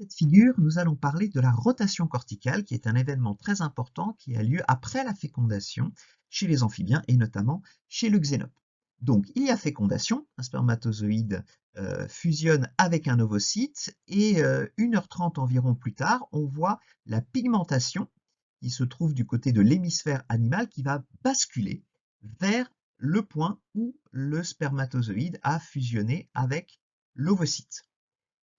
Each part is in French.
cette figure, nous allons parler de la rotation corticale, qui est un événement très important qui a lieu après la fécondation chez les amphibiens et notamment chez le xénope. Donc, il y a fécondation, un spermatozoïde fusionne avec un ovocyte et 1h30 environ plus tard, on voit la pigmentation qui se trouve du côté de l'hémisphère animal qui va basculer vers le point où le spermatozoïde a fusionné avec l'ovocyte.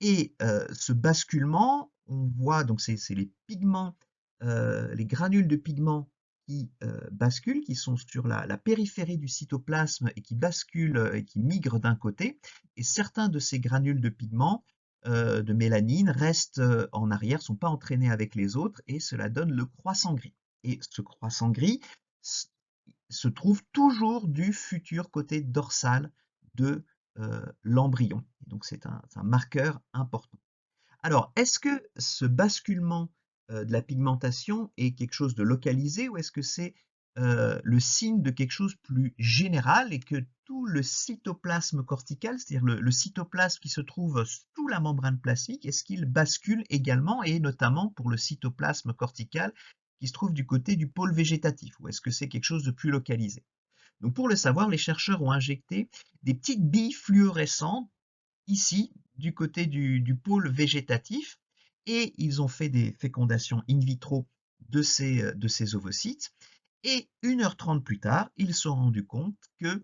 Et ce basculement, on voit donc c'est les pigments, les granules de pigments qui basculent, qui sont sur la périphérie du cytoplasme et qui basculent et qui migrent d'un côté. Et certains de ces granules de pigments de mélanine restent en arrière, ne sont pas entraînés avec les autres, et cela donne le croissant gris. Et ce croissant gris se trouve toujours du futur côté dorsal de l'embryon. Donc c'est un marqueur important. Alors, est-ce que ce basculement de la pigmentation est quelque chose de localisé ou est-ce que c'est le signe de quelque chose de plus général et que tout le cytoplasme cortical, c'est-à-dire le cytoplasme qui se trouve sous la membrane plasmique, est-ce qu'il bascule également et notamment pour le cytoplasme cortical qui se trouve du côté du pôle végétatif ou est-ce que c'est quelque chose de plus localisé? Donc pour le savoir, les chercheurs ont injecté des petites billes fluorescentes ici, du côté du pôle végétatif, et ils ont fait des fécondations in vitro de ces ovocytes. Et 1h30 plus tard, ils se sont rendus compte que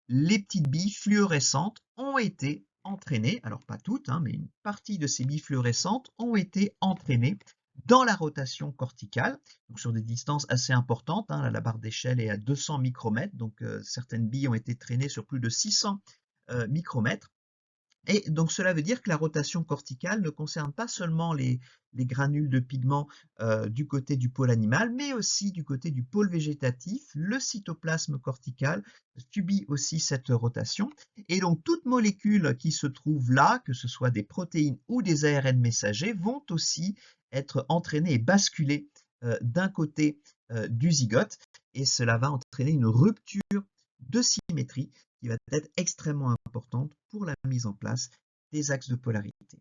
les petites billes fluorescentes ont été entraînées, alors pas toutes, mais une partie de ces billes fluorescentes ont été entraînées dans la rotation corticale, donc sur des distances assez importantes. La barre d'échelle est à 200 micromètres, donc certaines billes ont été traînées sur plus de 600 micromètres. Et donc cela veut dire que la rotation corticale ne concerne pas seulement les granules de pigments du côté du pôle animal, mais aussi du côté du pôle végétatif. Le cytoplasme cortical subit aussi cette rotation. Et donc toute molécule qui se trouve là, que ce soit des protéines ou des ARN messagers, vont aussi être entraînées et basculer d'un côté du zygote. Et cela va entraîner une rupture de symétrie qui va être extrêmement importante pour la mise en place des axes de polarité.